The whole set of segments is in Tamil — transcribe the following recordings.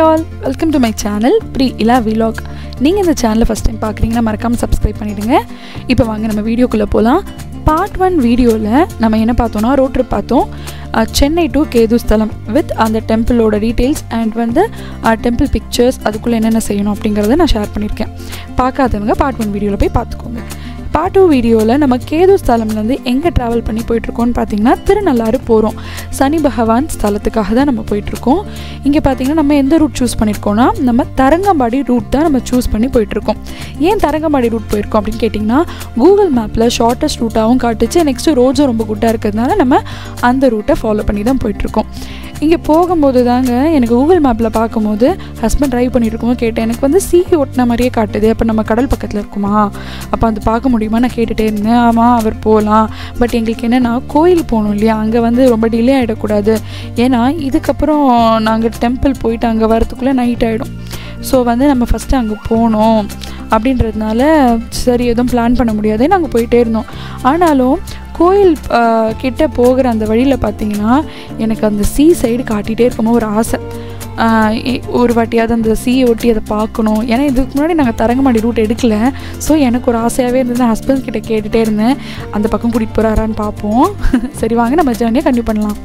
all, welcome to my channel Pri Ila Vlog. நீங்க இந்த சேனலை ஃபர்ஸ்ட் டைம் பார்க்குறீங்கன்னா மறக்காம சப்ஸ்கிரைப் பண்ணிடுங்க. இப்போ வாங்க நம்ம வீடியோக்குள்ள போலாம். பார்ட் 1 வீடியோல நம்ம என்ன பார்த்தோம்னா ரோட் ட்ரிப் பார்த்தோம். சென்னை டு கேதுஸ்தலம் வித் அந்த டெம்பிளோட டீடைல்ஸ் அண்ட் வந்து டெம்பிள் பிக்சர்ஸ் அதுக்குள்ளே என்னென்ன செய்யணும் அப்படிங்கிறத நான் ஷேர் பண்ணியிருக்கேன். பார்க்காதவங்க பார்ட் 1 வீடியோவில் போய் பார்த்துக்கோங்க. பார்ட் 2 வீடியோவில் நம்ம கேதுஸ்தலம்லேருந்து எங்கே ட்ராவல் பண்ணி போயிட்டுருக்கோன்னு பார்த்தீங்கன்னா திருநள்ளாறு போகிறோம். சனி பகவான் ஸ்தலத்துக்காக தான் நம்ம போயிட்டுருக்கோம். இங்கே பார்த்தீங்கன்னா நம்ம எந்த ரூட் சூஸ் பண்ணியிருக்கோன்னா நம்ம தரங்கம்பாடி ரூட் தான் நம்ம சூஸ் பண்ணி போயிட்டுருக்கோம். ஏன் தரங்கம்பாடி ரூட் போயிருக்கோம் அப்படின்னு கேட்டிங்கன்னா கூகுள் மேப்பில் ஷார்ட்டஸ்ட் ரூட்டாகவும் காட்டுச்சு. நெக்ஸ்ட்டு ரோட்ஸும் ரொம்ப குட்டாக இருக்கிறதுனால நம்ம அந்த ரூட்டை ஃபாலோ பண்ணி தான் போயிட்டுருக்கோம். இங்கே போகும்போது தாங்க எனக்கு கூகுள் மேப்பில் பார்க்கும்போது ஹஸ்பண்ட் ட்ரைவ் பண்ணிகிட்ருக்கோம் கேட்டேன். எனக்கு வந்து சீ ஒட்டின மாதிரியே காட்டுது. அப்போ நம்ம கடல் பக்கத்தில் இருக்குமா, அப்போ அது பார்க்க முடியுமா நான் கேட்டுகிட்டே இருந்தேன். ஆமாம் அவர் போகலாம், பட் எங்களுக்கு என்னென்னா கோயில் போகணும் இல்லையா, அங்கே வந்து ரொம்ப டிலே ஆகிடக்கூடாது. ஏன்னா இதுக்கப்புறம் நாங்கள் டெம்பிள் போயிட்டு அங்கே வரத்துக்குள்ளே நைட் ஆகிடும். ஸோ வந்து நம்ம ஃபஸ்ட்டு அங்கே போகணும் அப்படின்றதுனால சரி எதுவும் பிளான் பண்ண முடியாது, நாங்கள் போயிட்டே இருந்தோம். ஆனாலும் கோயில் கிட்ட போகிற அந்த வழியில் பார்த்திங்கன்னா எனக்கு அந்த சீ சைடு காட்டிகிட்டே இருக்கும்போது ஒரு ஆசை, ஒரு வாட்டியாவது அந்த சீயை ஒட்டி அதை பார்க்கணும். ஏன்னா இதுக்கு முன்னாடி நாங்கள் தரங்கம்பாடி ரூட் எடுக்கலை. ஸோ எனக்கு ஒரு ஆசையாகவே இருந்தது. ஹஸ்பண்ட் கிட்ட கேட்டுகிட்டே இருந்தேன் அந்த பக்கம் கூட்டிகிட்டு போகிறாரான்னு பார்ப்போம். சரி வாங்க நம்ம ஜர்னியை கண்டினியூ பண்ணலாம்.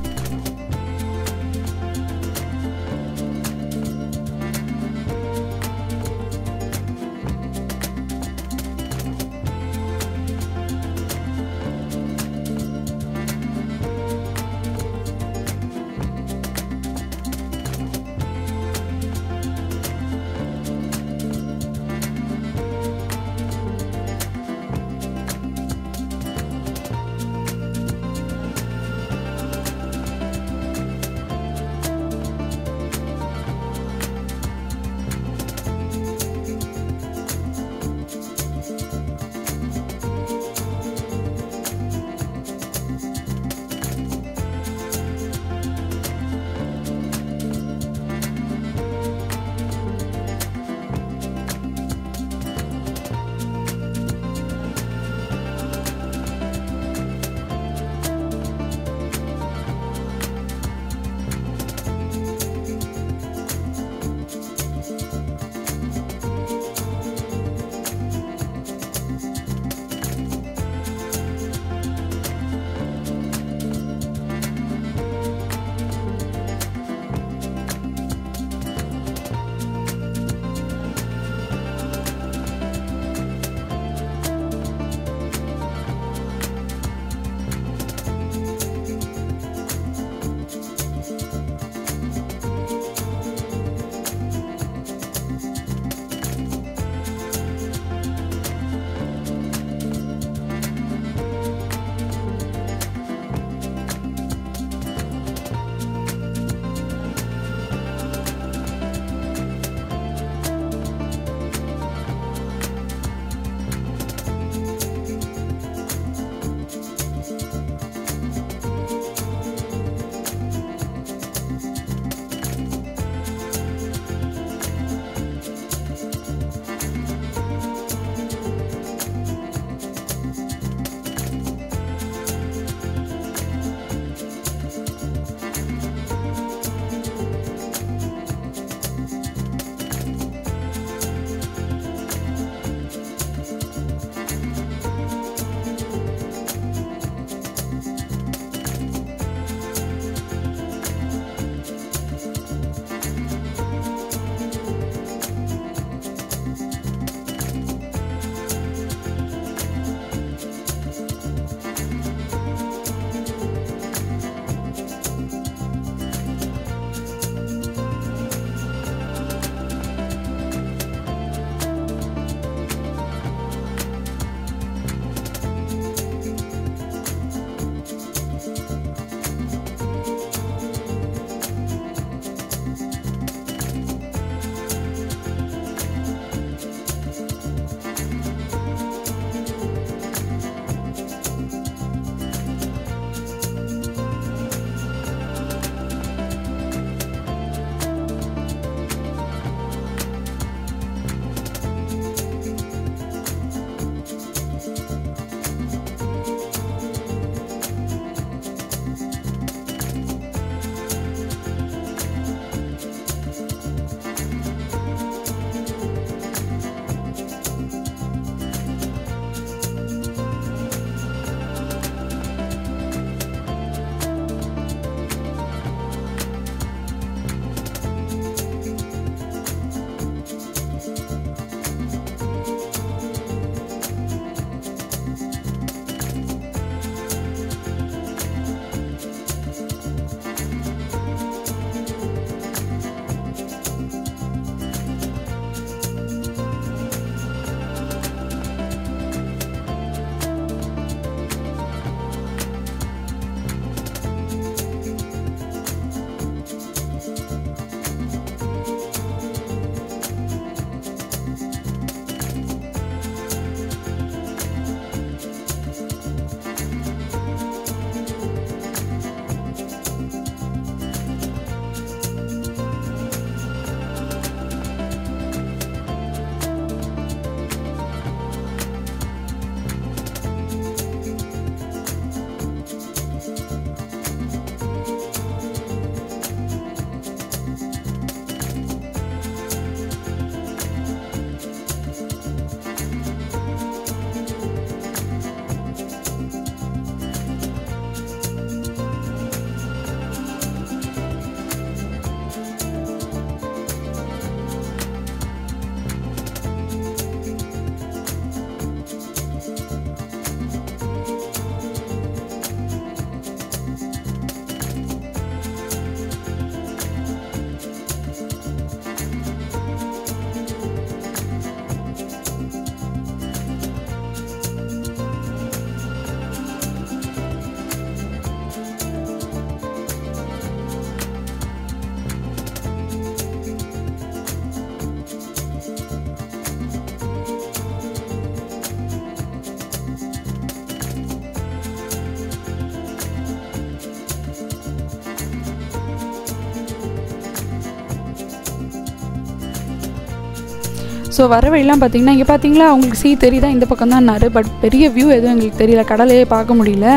ஸோ வர வழிலாம் பார்த்திங்கன்னா இங்கே பார்த்தீங்களா அவங்களுக்கு தெரியுதா இந்த பக்கம் தான் பட் பெரிய வியூ எதுவும் எங்களுக்கு தெரியல, கடலையே பார்க்க முடியல,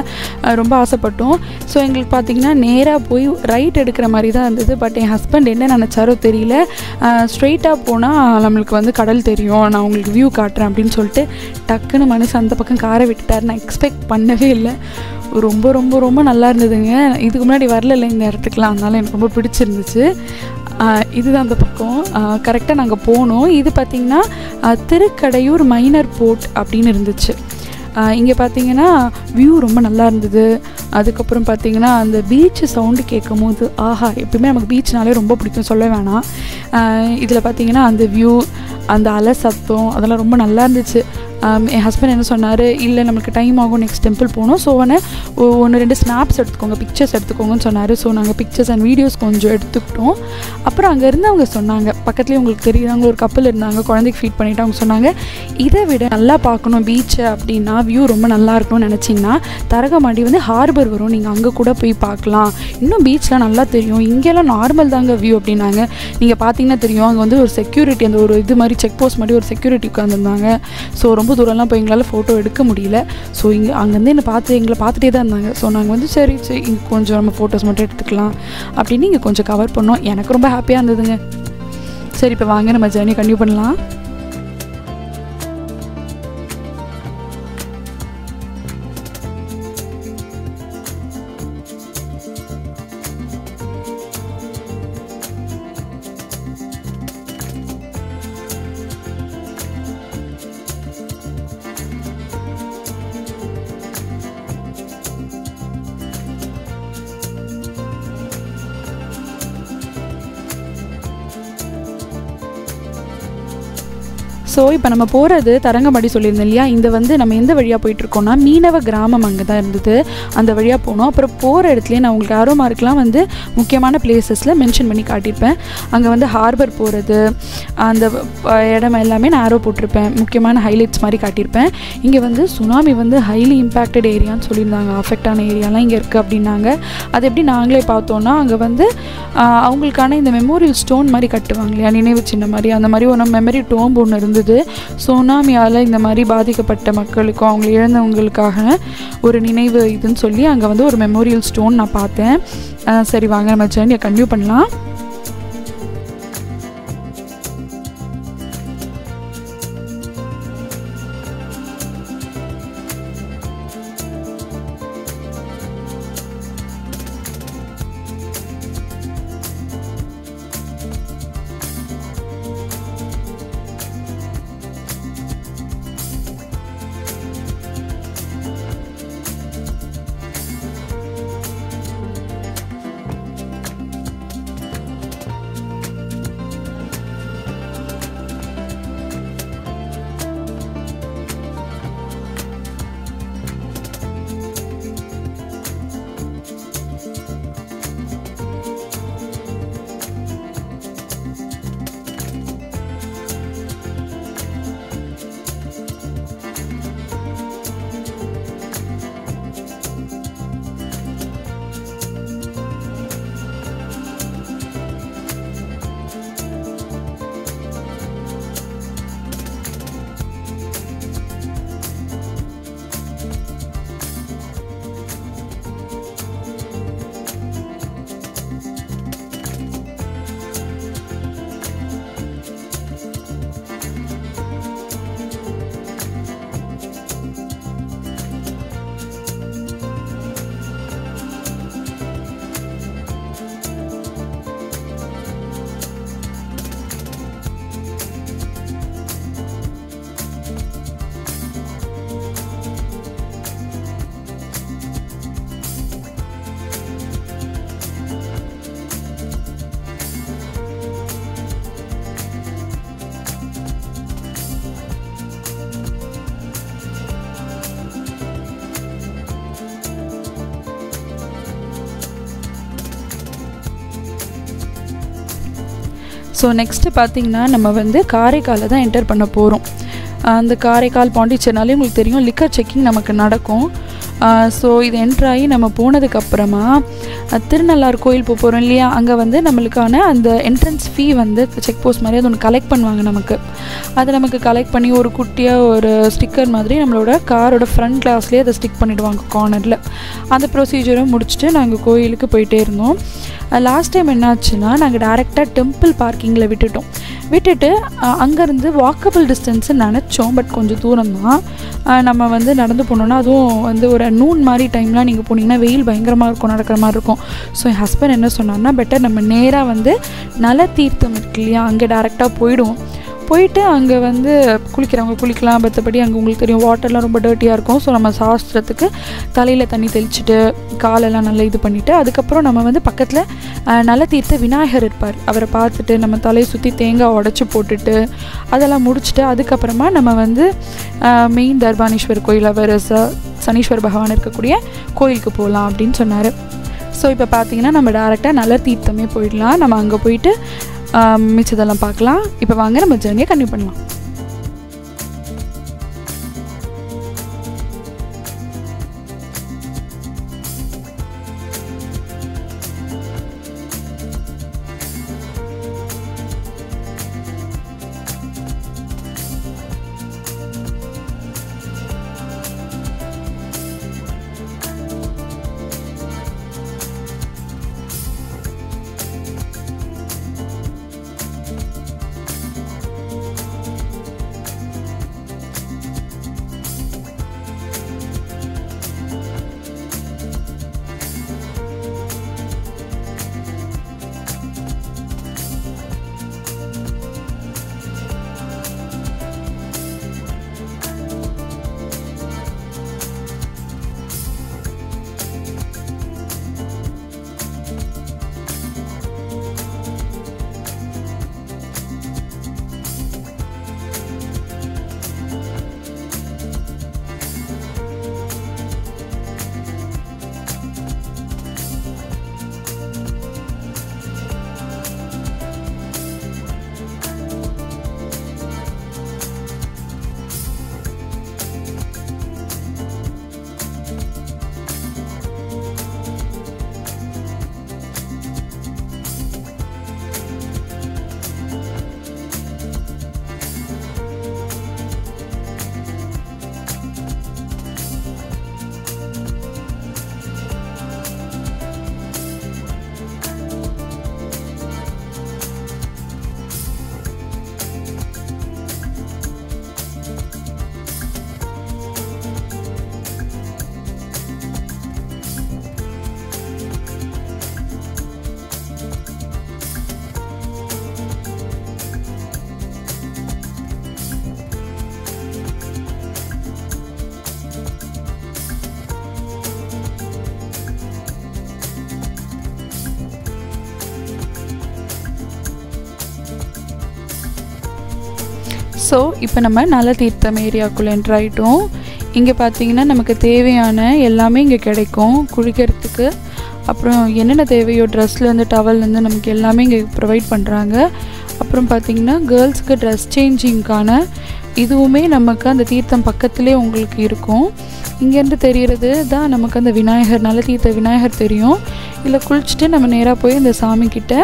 ரொம்ப ஆசைப்பட்டோம். ஸோ எங்களுக்கு பார்த்திங்கன்னா நேராக போய் ரைட் எடுக்கிற மாதிரி தான் இருந்தது. பட் என் ஹஸ்பண்ட் என்ன நினச்சாரோ தெரியல, ஸ்ட்ரெயிட்டாக போனால் நம்மளுக்கு வந்து கடல் தெரியும், நான் உங்களுக்கு வியூ காட்டுறேன் அப்படின்னு சொல்லிட்டு டக்குன்னு மனசு அந்த பக்கம் காரை விட்டுட்டார். நான் எக்ஸ்பெக்ட் பண்ணவே இல்லை. ரொம்ப ரொம்ப ரொம்ப நல்லா இருந்ததுங்க. இதுக்கு முன்னாடி வரல இந்த இடத்துக்குலாம், அதனால எனக்கு ரொம்ப பிடிச்சிருந்துச்சு. இதுதான் அந்த பக்கம் கரெக்டாக நாங்கள் போனோம். இது பார்த்திங்கன்னா திருக்கடையூர் மைனர் போர்ட் அப்படின்னு இருந்துச்சு. இங்கே பார்த்தீங்கன்னா வியூ ரொம்ப நல்லா இருந்தது. அதுக்கப்புறம் பார்த்திங்கன்னா அந்த பீச்சு சவுண்டு கேட்கும் போது ஆஹா, எப்பவுமே நமக்கு பீச்னாலே ரொம்ப பிடிக்கும், சொல்ல வேணாம். இதில் பார்த்திங்கன்னா அந்த வியூ, அந்த அலை சத்தம் அதெல்லாம் ரொம்ப நல்லா இருந்துச்சு. என் ஹஸ்பண்ட் என்ன சொன்னார், இல்லை நம்மளுக்கு டைம் ஆகும், நெக்ஸ்ட் டெம்பிள் போகணும், ஸோ ஒன்று 2 ஸ்னாப்ஸ் எடுத்துக்கோங்க, பிக்சர்ஸ் எடுத்துக்கோங்கன்னு சொன்னார். ஸோ நாங்கள் பிக்சர்ஸ் அண்ட் வீடியோஸ் கொஞ்சம் எடுத்துக்கிட்டோம். அப்புறம் அங்கே இருந்து அவங்க சொன்னாங்க, பக்கத்துலேயே உங்களுக்கு தெரியுறாங்க ஒரு கப்பல் இருந்தாங்க, குழந்தைக்கு ஃபீட் பண்ணிவிட்டு அவங்க சொன்னாங்க, இதை விட நல்லா பார்க்கணும் பீச்சை அப்படின்னா, வியூ ரொம்ப நல்லா இருக்கணும்னு நினச்சிங்கன்னா தரங்கம்பாடி வந்து ஹார்பர் வரும், நீங்கள் அங்கே கூட போய் பார்க்கலாம், இன்னும் பீச்லாம் நல்லா தெரியும், இங்கெல்லாம் நார்மல் தாங்க வியூ அப்படின்னாங்க. நீங்கள் பார்த்தீங்கன்னா தெரியும், அங்கே வந்து ஒரு செக்யூரிட்டி, அந்த ஒரு இது மாதிரி செக் போஸ்ட் மாதிரி ஒரு செக்யூரிட்டி உட்காந்துருந்தாங்க. ஸோ ரொம்ப தூரம்லாம் போய் எங்களால் ஃபோட்டோ எடுக்க முடியல. ஸோ அங்கேருந்து எங்களை பார்த்துட்டே தான் இருந்தாங்க. ஸோ நாங்கள் வந்து சரி இங்கே கொஞ்சம் நம்ம ஃபோட்டோஸ் மட்டும் எடுத்துக்கலாம் அப்படின்னு இங்கே கொஞ்சம் கவர் பண்ணோம். எனக்கு ரொம்ப ஹாப்பியாக இருந்ததுங்க. சரி, இப்போ வாங்க நம்ம ஜர்னி கண்டினியூ பண்ணலாம். ஸோ இப்போ நம்ம போகிறது தரங்கம்பாடி சொல்லியிருந்தோம் இல்லையா, இந்த வந்து நம்ம எந்த வழியாக போயிட்டுருக்கோம்னா மீனவ கிராமம் அங்கே தான் இருந்தது, அந்த வழியாக போனோம். அப்புறம் போகிற இடத்துலேயே நான் உங்களுக்கு ஆரோ மார்க்கெலாம் வந்து முக்கியமான பிளேசஸில் மென்ஷன் பண்ணி காட்டியிருப்பேன். அங்கே வந்து ஹார்பர் போகிறது, அந்த இடம் எல்லாமே நான் ஆரோ போட்டிருப்பேன், முக்கியமான ஹைலைட்ஸ் மாதிரி காட்டியிருப்பேன். இங்கே வந்து சுனாமி வந்து ஹைலி இம்பேக்டட் ஏரியான்னு சொல்லியிருந்தாங்க, அஃபெக்டான ஏரியாலாம் இங்கே இருக்குது அப்படின்னாங்க. அது எப்படி நாங்களே பார்த்தோன்னா, அங்கே வந்து அவங்களுக்கான இந்த மெமோரியல் ஸ்டோன் மாதிரி கட்டுவாங்க இல்லையா, நினைவு சின்ன மாதிரி, அந்த மாதிரி ஒரு மெமரி டோம்பு ஒன்று இருந்தது. சுனாமியால் இந்த மாதிரி பாதிக்கப்பட்ட மக்களுக்கும் அவங்க இழந்தவங்களுக்காக ஒரு நினைவு இதுன்னு சொல்லி அங்கே வந்து ஒரு மெமோரியல் ஸ்டோன் நான் பார்த்தேன். சரி வாங்க நம்ம ஜர்னியை கண்டினியூ பண்ணலாம். ஸோ நெக்ஸ்ட்டு பார்த்திங்கன்னா நம்ம வந்து காரைக்காலில் தான் என்டர் பண்ண போகிறோம். அந்த காரைக்கால் பாண்டிச்சேரினாலே உங்களுக்கு தெரியும் லிக்கர் செக்கிங் நமக்கு நடக்கும். ஸோ இது என்ட்ராகி நம்ம போனதுக்கப்புறமா திருநள்ளாறு கோயில் போகிறோம் இல்லையா, அங்கே வந்து நம்மளுக்கான அந்த என்ட்ரன்ஸ் ஃபீ வந்து செக் போஸ்ட் மாதிரி அது ஒன்று கலெக்ட் பண்ணுவாங்க நமக்கு. அதை நமக்கு கலெக்ட் பண்ணி ஒரு குட்டியாக ஒரு ஸ்டிக்கர் மாதிரி நம்மளோட காரோட ஃப்ரண்ட் கிளாஸ்லேயே அதை ஸ்டிக் பண்ணிவிடுவாங்க கார்னரில். அந்த ப்ரொசீஜரை முடிச்சுட்டு நாங்கள் கோயிலுக்கு போயிட்டே இருந்தோம். லாஸ்ட் டைம் என்னாச்சுன்னா நாங்கள் டேரெக்டாக டெம்பிள் பார்க்கிங்கில் விட்டுட்டு அங்கேருந்து வாக்கபிள் டிஸ்டன்ஸு நினச்சோம். பட் கொஞ்சம் தூரம் தான் நம்ம வந்து நடந்து போனோன்னா, அதுவும் வந்து ஒரு நூன் மாதிரி டைம்லாம் நீங்கள் போனீங்கன்னா வெயில் பயங்கரமாக இருக்கும், நடக்கிற மாதிரி இருக்கும். ஸோ என் ஹஸ்பண்ட் என்ன சொன்னார்னா, பெட்டர் நம்ம நேராக வந்து நல தீர்த்தம் இருக்கு இல்லையா, அங்கே டேரெக்டாக போயிட்டு அங்கே வந்து குளிக்கிறவங்க குளிக்கலாம். மற்றபடி அங்கே உங்களுக்கு தெரியும் வாட்டர்லாம் ரொம்ப டர்ட்டியாக இருக்கும். ஸோ நம்ம சாஸ்திரத்துக்கு தலையில் தண்ணி தெளிச்சுட்டு காலெல்லாம் நல்லா இது பண்ணிவிட்டு அதுக்கப்புறம் நம்ம வந்து பக்கத்தில் நல்ல தீர்த்த விநாயகர் இருப்பார், அவரை பார்த்துட்டு நம்ம தலையை சுற்றி தேங்காய் உடச்சி போட்டுட்டு அதெல்லாம் முடிச்சுட்டு அதுக்கப்புறமா நம்ம வந்து மெயின் தர்பானேஸ்வர் கோயில், அவர் சனீஸ்வர் பகவான் இருக்கக்கூடிய கோயிலுக்கு போகலாம் அப்படின்னு சொன்னார். ஸோ இப்போ பார்த்தீங்கன்னா நம்ம டேரெக்டாக நல்ல தீர்த்தமே போயிடலாம். நம்ம அங்கே போயிட்டு மிச்சதெல்லாம் பார்க்கலாம். இப்போ வாங்க நம்ம ஜர்னியை கன்டினியூ பண்ணலாம். ஸோ இப்போ நம்ம நல்ல தீர்த்தம் ஏரியாவுக்குள்ளே என்ட்ரு ஆகிட்டோம். இங்கே பார்த்திங்கன்னா நமக்கு தேவையான எல்லாமே இங்கே கிடைக்கும் குளிக்கிறதுக்கு. அப்புறம் என்னென்ன தேவையோ ட்ரெஸ்லேருந்து டவல்லேருந்து நமக்கு எல்லாமே இங்கே ப்ரொவைட் பண்ணுறாங்க. அப்புறம் பார்த்திங்கன்னா கேர்ள்ஸுக்கு ட்ரெஸ் சேஞ்சிங்க்கான இதுவுமே நமக்கு அந்த தீர்த்தம் பக்கத்துலேயே உங்களுக்கு இருக்கும். இங்கேருந்து தெரிகிறது தான் நமக்கு அந்த விநாயகர், நல்ல தீர்த்த விநாயகர் தெரியும். இல்லை குளிச்சுட்டு நம்ம நேராக போய் இந்த சாமிக்கிட்ட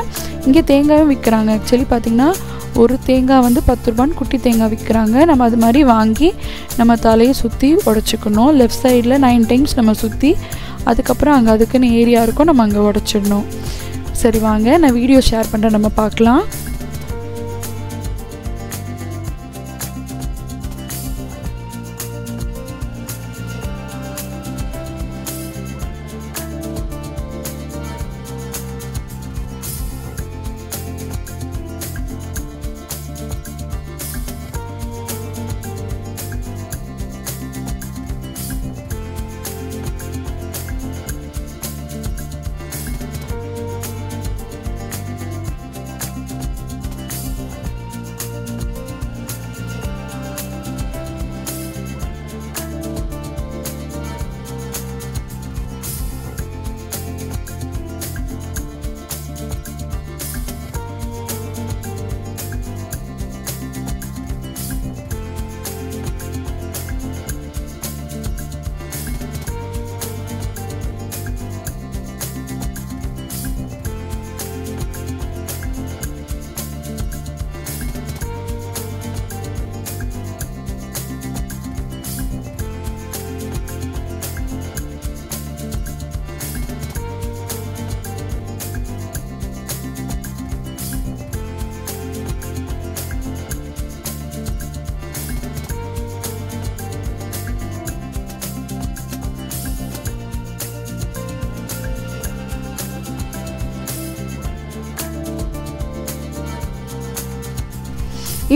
இங்கே தேங்காயும் விற்கிறாங்க. ஆக்சுவலி பார்த்திங்கன்னா ஒரு தேங்காய் வந்து 10 ரூபான்னு குட்டி தேங்காய் விற்கிறாங்க. நம்ம அது மாதிரி வாங்கி நம்ம தலையை சுற்றி உடச்சிக்கணும். லெஃப்ட் சைடில் 9 டைம்ஸ் நம்ம சுற்றி அதுக்கப்புறம் அங்கே அதுக்குன்னு ஏரியா இருக்கும், நம்ம அங்கே உடச்சிடணும். சரி வாங்க நான் வீடியோ ஷேர் பண்ணுறேன், நம்ம பார்க்கலாம்.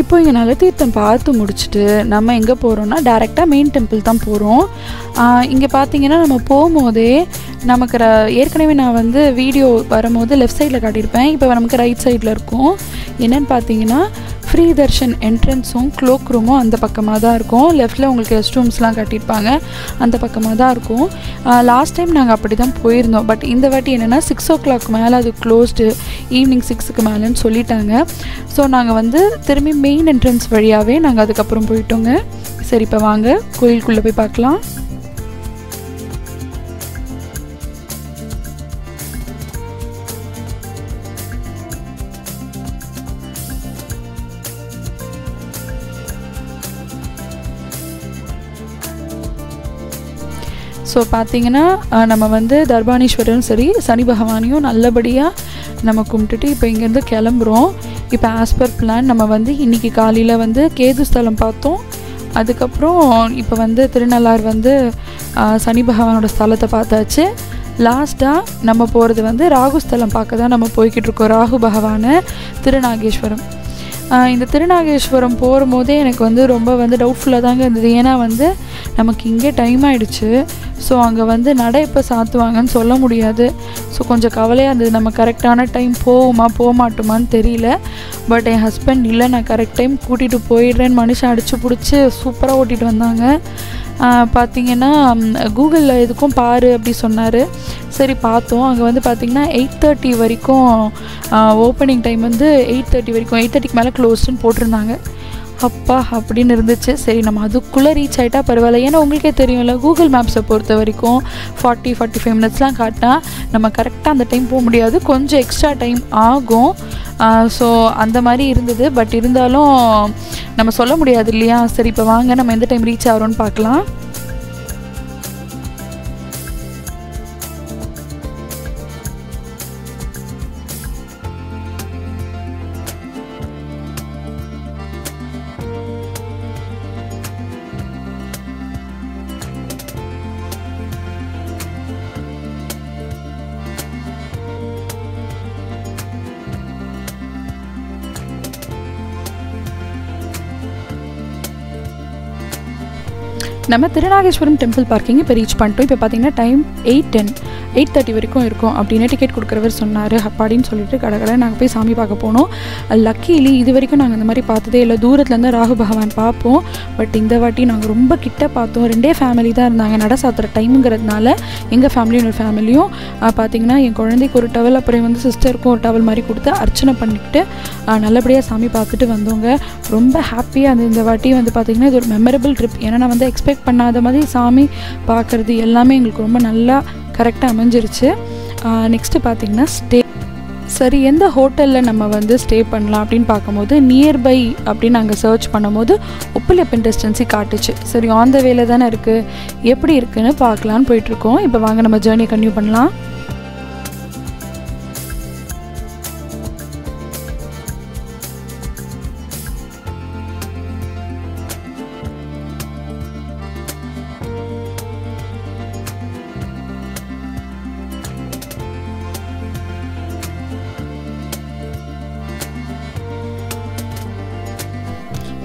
இப்போ இங்கே நல்ல தீர்த்தம் பார்த்து முடிச்சுட்டு நம்ம எங்கே போகிறோம்னா டேரெக்டாக மெயின் டெம்பிள் தான் போகிறோம். இங்கே பார்த்தீங்கன்னா நம்ம போகும்போதே நமக்கு ஏற்கனவே நான் வந்து வீடியோ வரும்போது லெஃப்ட் சைடில் காட்டியிருப்பேன். இப்போ நமக்கு ரைட் சைடில் இருக்கும். என்னென்னு பார்த்தீங்கன்னா ஃப்ரீ தர்ஷன் என்ட்ரன்ஸும் க்ளோக் ரூமும் அந்த பக்கமாக தான் இருக்கும். லெஃப்ட்டில் உங்களுக்கு ரெஸ்ட் ரூம்ஸ்லாம் கட்டியிருப்பாங்க, அந்த பக்கமாக தான் இருக்கும். லாஸ்ட் டைம் நாங்கள் அப்படி தான் போயிருந்தோம். பட் இந்த வாட்டி என்னென்னா 6 o'clock மேலே அது க்ளோஸ்டு, ஈவினிங் 6க்கு மேலேன்னு சொல்லிட்டாங்க. ஸோ நாங்கள் வந்து திரும்பி மெயின் என்ட்ரன்ஸ் வழியாகவே நாங்கள் அதுக்கப்புறம் போயிட்டோங்க. சரி, இப்போ வாங்க கோயிலுக்குள்ளே போய் பார்க்கலாம். ஸோ பார்த்திங்கன்னா நம்ம வந்து தர்பானீஸ்வரரும் சரி சனி பகவானையும் நல்லபடியாக நம்ம கும்பிட்டுட்டு இப்போ இங்கேருந்து கிளம்புறோம். இப்போ ஆஸ் பர் பிளான் நம்ம வந்து இன்றைக்கி காலையில் வந்து கேது ஸ்தலம் பார்த்தோம். அதுக்கப்புறம் இப்போ வந்து திருநள்ளாறு வந்து சனி பகவானோட ஸ்தலத்தை பார்த்தாச்சு. லாஸ்ட்டாக நம்ம போகிறது வந்து ராகு ஸ்தலம் பார்க்க தான் நம்ம போய்கிட்டு இருக்கோம். ராகு பகவானை திருநாகேஸ்வரம். இந்த திருநாகேஸ்வரம் போகும்போதே எனக்கு வந்து ரொம்ப வந்து டவுட்ஃபுல்லாக தாங்க இருந்தது. ஏன்னா வந்து நமக்கு இங்கே டைம் ஆகிடுச்சு. ஸோ அங்கே வந்து நடை எப்போ சாத்துவாங்கன்னு சொல்ல முடியாது. ஸோ கொஞ்சம் கவலையாக இருந்தது. நம்ம கரெக்டான டைம் போகுமா போக மாட்டோமான்னு தெரியல. பட் என் ஹஸ்பண்ட் இல்லை, நான் கரெக்ட் டைம் கூட்டிகிட்டு போயிடுறேன்னு மனுஷன் அடித்து பிடிச்சி சூப்பராக ஓட்டிகிட்டு வந்தாங்க. பார்த்திங்கன்னா கூகுளில் எதுக்கும் பாரு அப்படி சொன்னார். சரி பார்த்தோம். அங்கே வந்து பார்த்திங்கன்னா 8:30 வரைக்கும் ஓப்பனிங் டைம் வந்து 8:30 வரைக்கும், 8:30க்கு மேலே க்ளோஸ்டுன்னு போட்டிருந்தாங்க. அப்பா அப்படின்னு இருந்துச்சு. சரி நம்ம அதுக்குள்ளே ரீச் ஆகிட்டா பரவாயில்ல. ஏன்னா உங்களுக்கே தெரியும்ல, கூகுள் மேப்ஸை பொறுத்த வரைக்கும் 40-45 மினிட்ஸ்லாம் காட்டினா நம்ம கரெக்டாக அந்த டைம் போக முடியாது, கொஞ்சம் எக்ஸ்ட்ரா டைம் ஆகும். ஸோ அந்த மாதிரி இருந்தது. பட் இருந்தாலும் நம்ம சொல்ல முடியாது இல்லையா. சரி இப்போ வாங்க நம்ம எந்த டைம் ரீச் ஆகிறோன்னு பார்க்கலாம். நம்ம திருநாகேஸ்வரம் டெம்பிள் பார்க்கிங் இப்போ ரீச் பண்ணிட்டோம். இப்போ பார்த்தீங்கன்னா டைம் 8:30 வரைக்கும் இருக்கும் அப்படின்னு டிக்கெட் கொடுக்குறவர் சொன்னார். அப்படின்னு சொல்லிட்டு கடை நாங்கள் போய் சாமி பார்க்க போனோம். லக்கிலி இது வரைக்கும் நாங்கள் இந்த மாதிரி பார்த்ததே இல்லை. தூரத்துலேருந்து ராகு பகவான் பார்ப்போம். பட் இந்த வாட்டி நாங்கள் ரொம்ப கிட்ட பார்த்தோம். 2 ஃபேமிலி தான் இருந்தாங்க. நட சாத்துற டைமுங்கிறதுனால எங்கள் ஃபேமிலியும் ஒரு ஃபேமிலியும் பார்த்திங்கன்னா என் குழந்தைக்கு ஒரு டவல், அப்புறம் வந்து சிஸ்டருக்கும் ஒரு டவல் மாதிரி கொடுத்து அர்ச்சனை பண்ணிக்கிட்டு நல்லபடியாக சாமி பார்த்துட்டு வந்தோங்க. ரொம்ப ஹாப்பியாக அந்த இந்த வாட்டி வந்து பார்த்திங்கன்னா இது ஒரு மெமரபிள் ட்ரிப். ஏன்னா நான் வந்து எக்ஸ்பெக்ட் பண்ணாத மாதிரி சாமி பார்க்குறது எல்லாமே எங்களுக்கு ரொம்ப நல்லா கரெக்டாக அமைஞ்சிருச்சு. நெக்ஸ்ட்டு பார்த்திங்கன்னா ஸ்டே. சரி எந்த ஹோட்டலில் நம்ம வந்து ஸ்டே பண்ணலாம் அப்படின்னு பார்க்கும்போது நியர்பை அப்படின்னு நாங்கள் சர்ச் பண்ணும்போது உப்பிலியப்பன் ரெசிடென்சி காட்டுச்சு. சரி ஆன் த வேல தானே இருக்குது, எப்படி இருக்குன்னு பார்க்கலான்னு போயிட்டுருக்கோம். இப்போ வாங்க நம்ம ஜேர்னியை கன்டினியூ பண்ணலாம்.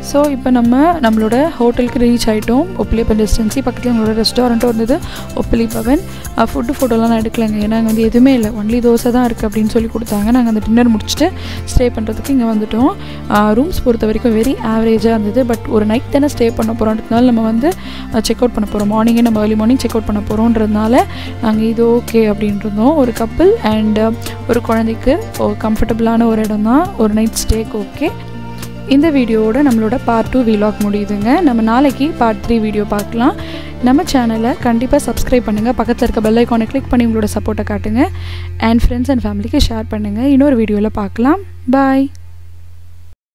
ஸோ இப்போ நம்மளோட ஹோட்டலுக்கு ரீச் ஆகிட்டோம். உப்பிலியப்பன் ரெசிடென்சி பக்கத்தில் எங்களோட ரெஸ்டாரண்ட்டும் இருந்தது, உப்பிலி பவன். ஃபோட்டோலாம் நான் எடுக்கலைங்க. ஏன்னா அங்கே வந்து எதுவுமே இல்லை, ஒன்லி தோசை தான் இருக்குது அப்படின்னு சொல்லி கொடுத்தாங்க. நாங்கள் அந்த டின்னர் முடிச்சுட்டு ஸ்டே பண்ணுறதுக்கு இங்கே வந்துவிட்டோம். ரூம்ஸ் பொறுத்த வரைக்கும் வெரி ஆவரேஜாக இருந்தது. பட் ஒரு நைட் தானே ஸ்டே பண்ண போகிறோன்றதுனால நம்ம வந்து செக் அவுட் பண்ண போகிறோம். மார்னிங்கே நம்ம ஏர்லி மார்னிங் செக் அவுட் பண்ண போகிறோன்றதுனால நாங்கள் இது ஓகே அப்படின்னு இருந்தோம். ஒரு கப்பிள் அண்ட் ஒரு குழந்தைக்கு கம்ஃபர்டபுளான ஒரு இடம் தான், ஒரு நைட் ஸ்டேக்கு ஓகே. இந்த வீடியோவோட நம்மளோட பார்ட் 2 வீலாக் முடியுதுங்க. நம்ம நாளைக்கு பார்ட் 3 வீடியோ பார்க்கலாம். நம்ம சேனலை கண்டிப்பாக சப்ஸ்கிரைப் பண்ணுங்கள், பக்கத்தில் இருக்க பெல் ஐக்கானை கிளிக் பண்ணி உங்களோட சப்போர்ட்டை காட்டுங்க, அண்ட் ஃப்ரெண்ட்ஸ் அண்ட் ஃபேமிலிக்கு ஷேர் பண்ணுங்கள். இன்னொரு வீடியோவில் பார்க்கலாம். பாய்.